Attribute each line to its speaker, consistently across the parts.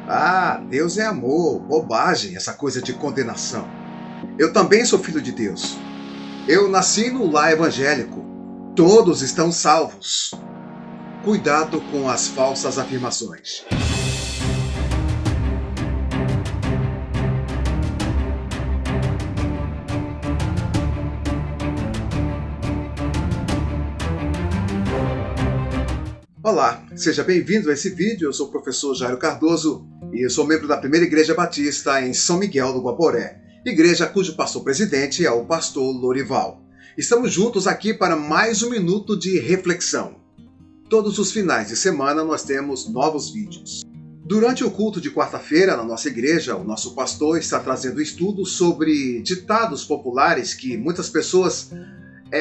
Speaker 1: Ah, Deus é amor, bobagem, essa coisa de condenação. Eu também sou filho de Deus. Eu nasci no lar evangélico. Todos estão salvos. Cuidado com as falsas afirmações. Olá, seja bem-vindo a esse vídeo. Eu sou o professor Jairo Cardoso e eu sou membro da Primeira Igreja Batista em São Miguel do Guaporé, igreja cujo pastor-presidente é o pastor Lorival. Estamos juntos aqui para mais um minuto de reflexão. Todos os finais de semana nós temos novos vídeos. Durante o culto de quarta-feira na nossa igreja, o nosso pastor está trazendo estudos sobre ditados populares que muitas pessoas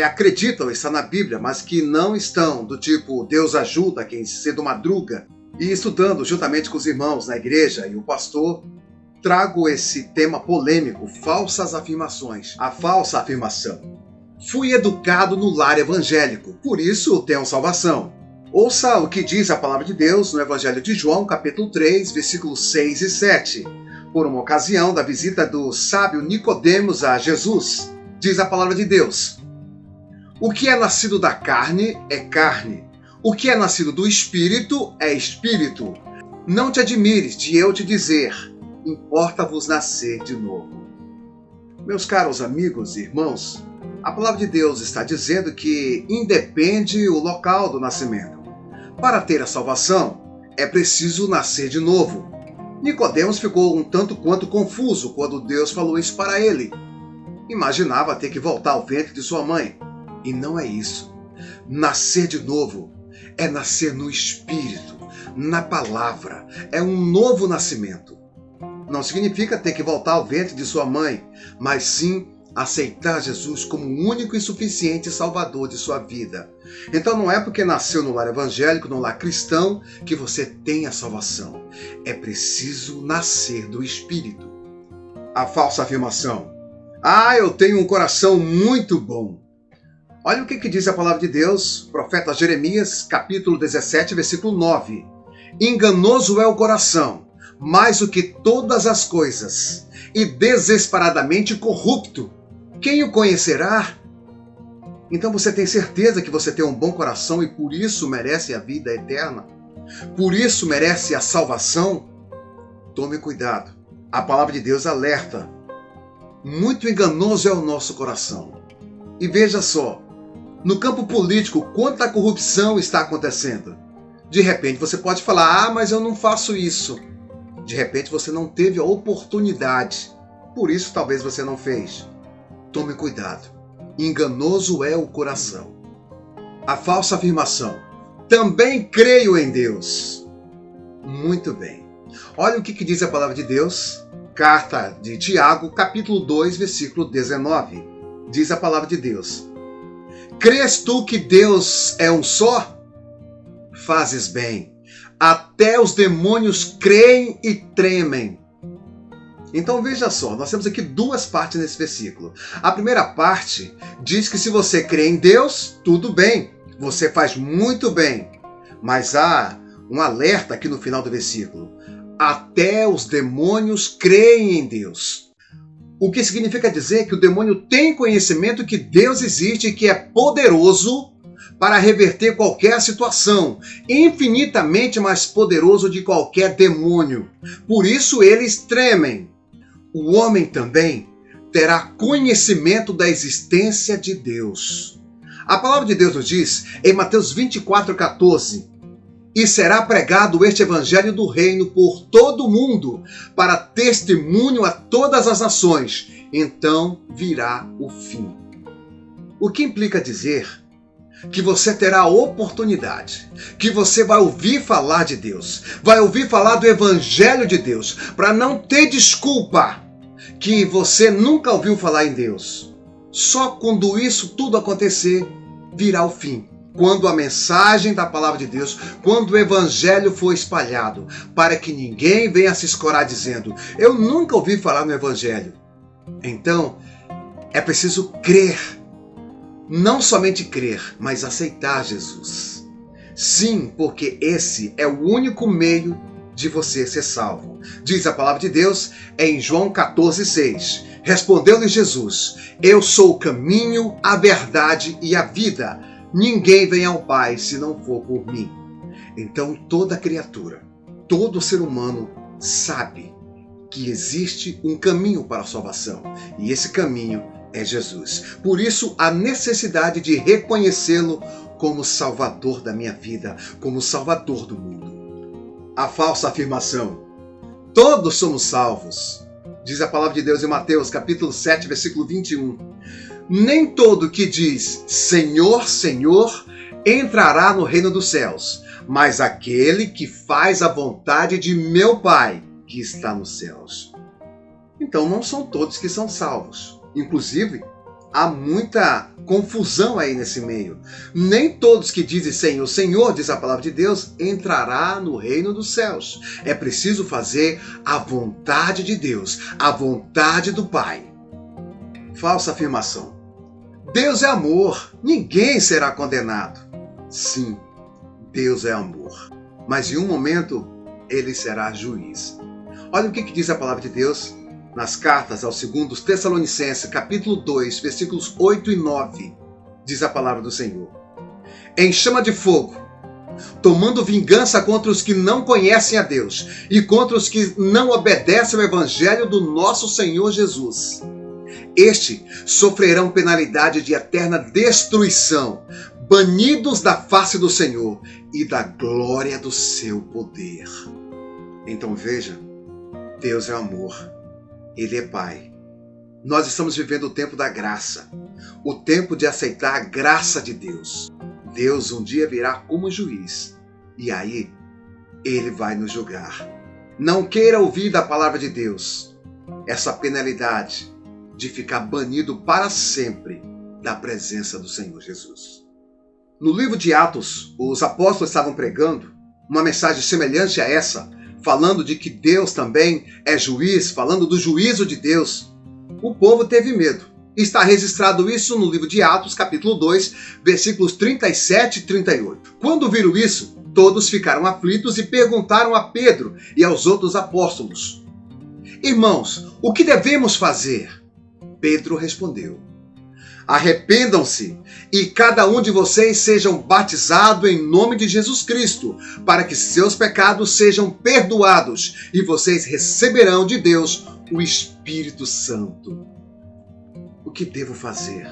Speaker 1: acreditam estar na Bíblia, mas que não estão, do tipo Deus ajuda quem cedo madruga. E estudando juntamente com os irmãos na igreja e o pastor, trago esse tema polêmico, falsas afirmações. A falsa afirmação: fui educado no lar evangélico, por isso tenho salvação. Ouça o que diz a palavra de Deus no Evangelho de João, capítulo 3, versículos 6 e 7. Por uma ocasião da visita do sábio Nicodemos a Jesus, diz a palavra de Deus: o que é nascido da carne é carne. O que é nascido do Espírito é Espírito. Não te admires de eu te dizer, importa-vos nascer de novo. Meus caros amigos e irmãos, a palavra de Deus está dizendo que independe o local do nascimento. Para ter a salvação, é preciso nascer de novo. Nicodemos ficou um tanto quanto confuso quando Deus falou isso para ele. Imaginava ter que voltar ao ventre de sua mãe. E não é isso. Nascer de novo é nascer no Espírito, na palavra. É um novo nascimento. Não significa ter que voltar ao ventre de sua mãe, mas sim aceitar Jesus como o único e suficiente Salvador de sua vida. Então não é porque nasceu no lar evangélico, no lar cristão, que você tem a salvação. É preciso nascer do Espírito. A falsa afirmação: ah, eu tenho um coração muito bom. Olha o que diz a palavra de Deus, profeta Jeremias, capítulo 17, versículo 9. Enganoso é o coração, mais do que todas as coisas, e desesperadamente corrupto. Quem o conhecerá? Então você tem certeza que você tem um bom coração e por isso merece a vida eterna? Por isso merece a salvação? Tome cuidado. A palavra de Deus alerta. Muito enganoso é o nosso coração. E veja só, no campo político, quanta corrupção está acontecendo. De repente você pode falar, mas eu não faço isso. De repente você não teve a oportunidade. Por isso talvez você não fez. Tome cuidado. Enganoso é o coração. A falsa afirmação: também creio em Deus. Muito bem. Olha o que diz a palavra de Deus. Carta de Tiago, capítulo 2, versículo 19. Diz a palavra de Deus: crês tu que Deus é um só? Fazes bem. Até os demônios creem e tremem. Então veja só, nós temos aqui duas partes nesse versículo. A primeira parte diz que se você crê em Deus, tudo bem. Você faz muito bem. Mas há um alerta aqui no final do versículo. Até os demônios creem em Deus. O que significa dizer que o demônio tem conhecimento que Deus existe e que é poderoso para reverter qualquer situação, infinitamente mais poderoso de qualquer demônio. Por isso eles tremem. O homem também terá conhecimento da existência de Deus. A palavra de Deus nos diz em Mateus 24:14, e será pregado este evangelho do reino por todo o mundo, para testemunho a todas as nações. Então virá o fim. O que implica dizer que você terá a oportunidade, que você vai ouvir falar de Deus, vai ouvir falar do evangelho de Deus, para não ter desculpa que você nunca ouviu falar em Deus. Só quando isso tudo acontecer, virá o fim. Quando a mensagem da palavra de Deus, quando o evangelho for espalhado, para que ninguém venha se escorar dizendo, eu nunca ouvi falar no evangelho. Então, é preciso crer. Não somente crer, mas aceitar Jesus. Sim, porque esse é o único meio de você ser salvo. Diz a palavra de Deus em João 14,6. Respondeu-lhe Jesus: eu sou o caminho, a verdade e a vida. Ninguém vem ao Pai se não for por mim. Então toda criatura, todo ser humano sabe que existe um caminho para a salvação. E esse caminho é Jesus. Por isso, a necessidade de reconhecê-lo como Salvador da minha vida, como Salvador do mundo. A falsa afirmação: todos somos salvos. Diz a palavra de Deus em Mateus, capítulo 7, versículo 21. Nem todo que diz Senhor, Senhor, entrará no reino dos céus, mas aquele que faz a vontade de meu Pai, que está nos céus. Então não são todos que são salvos. Inclusive, há muita confusão aí nesse meio. Nem todos que dizem Senhor, Senhor, diz a palavra de Deus, entrará no reino dos céus. É preciso fazer a vontade de Deus, a vontade do Pai. Falsa afirmação: Deus é amor, ninguém será condenado. Sim, Deus é amor, mas em um momento ele será juiz. Olha o que diz a palavra de Deus nas cartas aos 2 Tessalonicenses, capítulo 2, versículos 8 e 9. Diz a palavra do Senhor: em chama de fogo, tomando vingança contra os que não conhecem a Deus e contra os que não obedecem ao evangelho do nosso Senhor Jesus. Estes sofrerão penalidade de eterna destruição, banidos da face do Senhor e da glória do seu poder. Então veja, Deus é amor, Ele é Pai. Nós estamos vivendo o tempo da graça, o tempo de aceitar a graça de Deus. Deus um dia virá como juiz e aí Ele vai nos julgar. Não queira ouvir da palavra de Deus essa penalidade de ficar banido para sempre da presença do Senhor Jesus. No livro de Atos, os apóstolos estavam pregando uma mensagem semelhante a essa, falando de que Deus também é juiz, falando do juízo de Deus. O povo teve medo. Está registrado isso no livro de Atos, capítulo 2, versículos 37 e 38. Quando viram isso, todos ficaram aflitos e perguntaram a Pedro e aos outros apóstolos: irmãos, o que devemos fazer? Pedro respondeu: arrependam-se e cada um de vocês sejam batizado em nome de Jesus Cristo, para que seus pecados sejam perdoados e vocês receberão de Deus o Espírito Santo. O que devo fazer?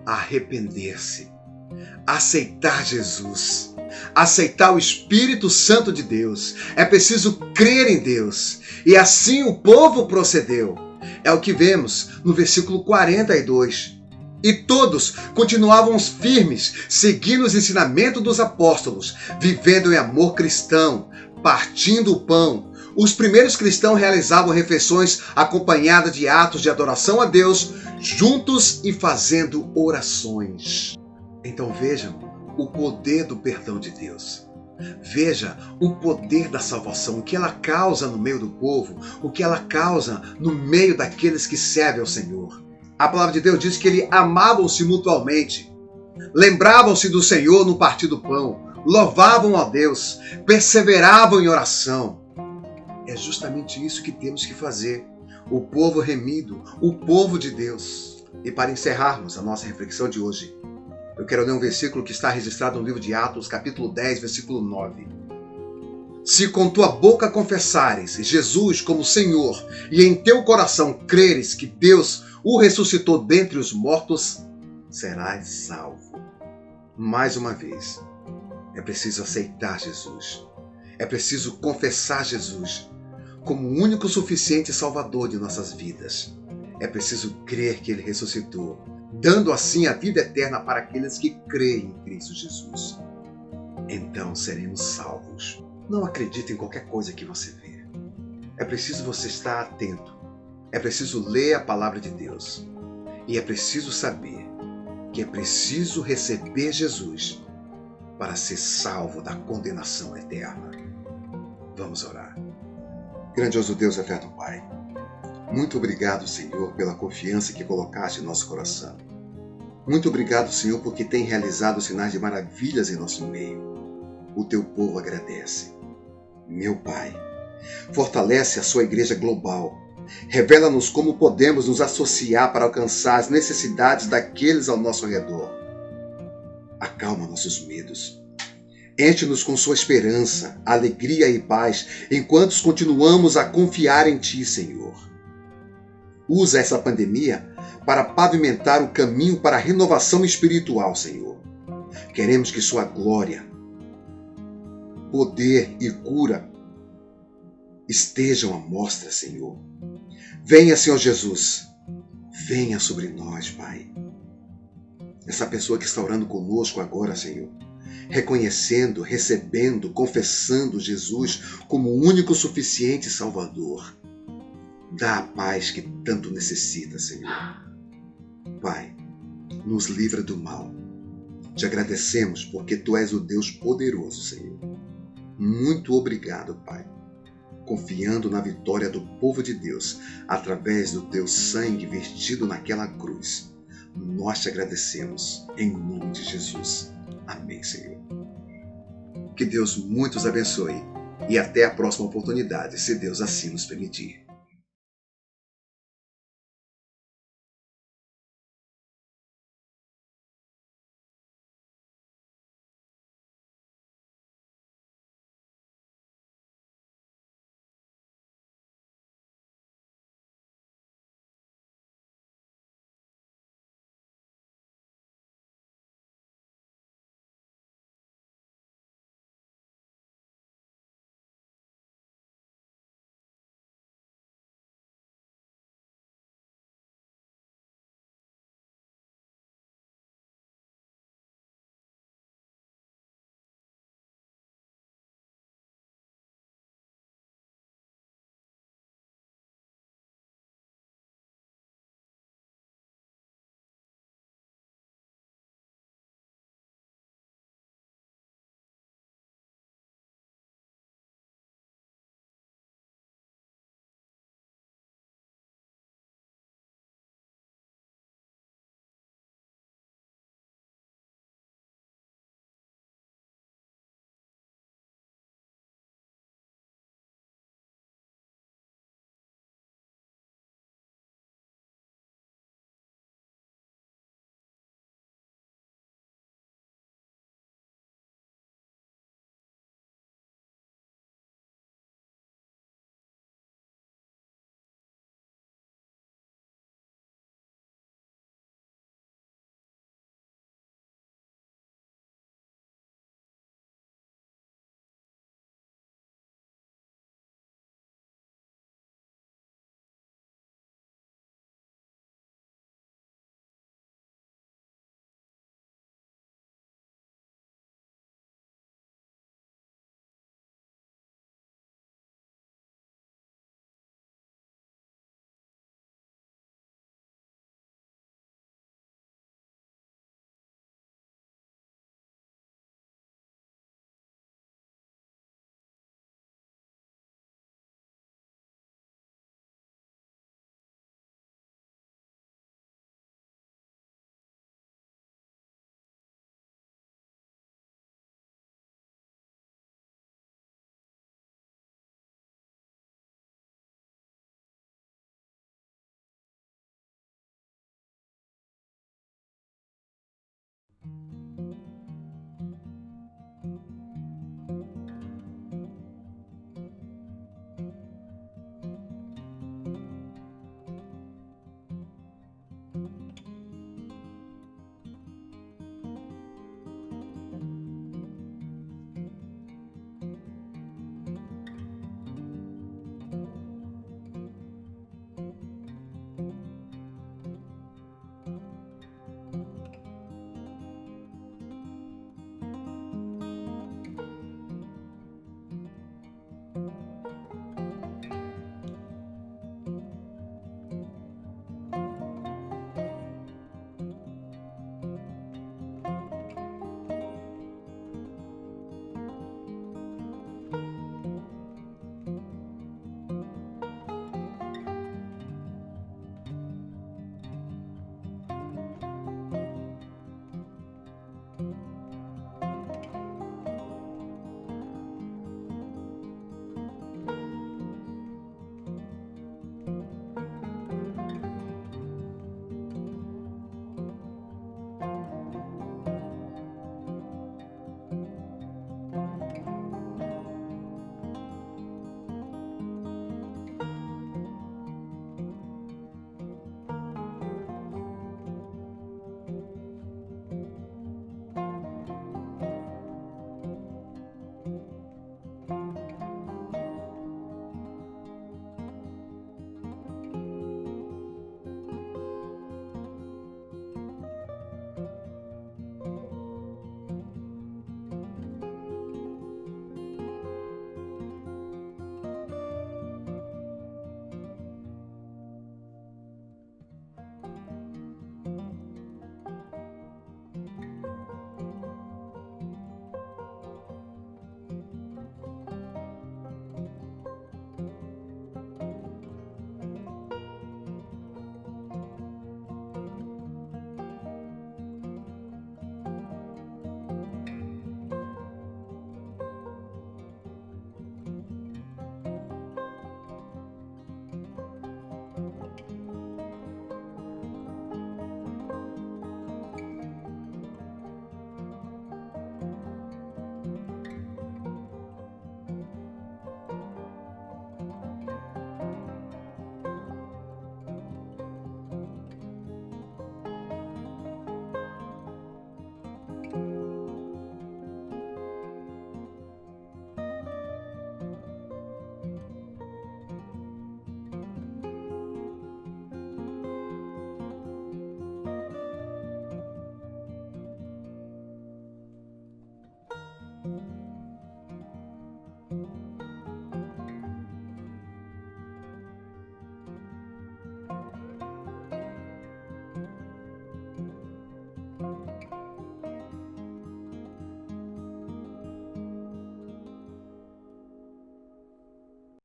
Speaker 1: Arrepender-se, aceitar Jesus, aceitar o Espírito Santo de Deus. É preciso crer em Deus. E assim o povo procedeu. É o que vemos no versículo 42. E todos continuavam firmes, seguindo os ensinamentos dos apóstolos, vivendo em amor cristão, partindo o pão. Os primeiros cristãos realizavam refeições acompanhadas de atos de adoração a Deus, juntos e fazendo orações. Então vejam o poder do perdão de Deus. Veja o poder da salvação, o que ela causa no meio do povo, o que ela causa no meio daqueles que servem ao Senhor. A palavra de Deus diz que eles amavam-se mutualmente, lembravam-se do Senhor no partir do pão, louvavam a Deus, perseveravam em oração. É justamente isso que temos que fazer. O povo remido, o povo de Deus. E para encerrarmos a nossa reflexão de hoje, eu quero ler um versículo que está registrado no livro de Atos, capítulo 10, versículo 9. Se com tua boca confessares Jesus como Senhor e em teu coração creres que Deus o ressuscitou dentre os mortos, serás salvo. Mais uma vez, é preciso aceitar Jesus. É preciso confessar Jesus como o único suficiente Salvador de nossas vidas. É preciso crer que Ele ressuscitou, dando assim a vida eterna para aqueles que creem em Cristo Jesus. Então seremos salvos. Não acredite em qualquer coisa que você vê. É preciso você estar atento. É preciso ler a palavra de Deus. E é preciso saber que é preciso receber Jesus para ser salvo da condenação eterna. Vamos orar. Grandioso Deus, eterno Pai, muito obrigado, Senhor, pela confiança que colocaste em nosso coração. Muito obrigado, Senhor, porque tem realizado sinais de maravilhas em nosso meio. O teu povo agradece. Meu Pai, fortalece a sua igreja global. Revela-nos como podemos nos associar para alcançar as necessidades daqueles ao nosso redor. Acalma nossos medos. Enche-nos com sua esperança, alegria e paz, enquanto continuamos a confiar em Ti, Senhor. Usa essa pandemia para pavimentar o caminho para a renovação espiritual, Senhor. Queremos que sua glória, poder e cura estejam à mostra, Senhor. Venha, Senhor Jesus. Venha sobre nós, Pai. Essa pessoa que está orando conosco agora, Senhor, reconhecendo, recebendo, confessando Jesus como o único suficiente Salvador. Dá a paz que tanto necessita, Senhor. Pai, nos livra do mal. Te agradecemos porque Tu és o Deus poderoso, Senhor. Muito obrigado, Pai. Confiando na vitória do povo de Deus através do Teu sangue vertido naquela cruz. Nós te agradecemos em nome de Jesus. Amém, Senhor. Que Deus muito os abençoe e até a próxima oportunidade, se Deus assim nos permitir.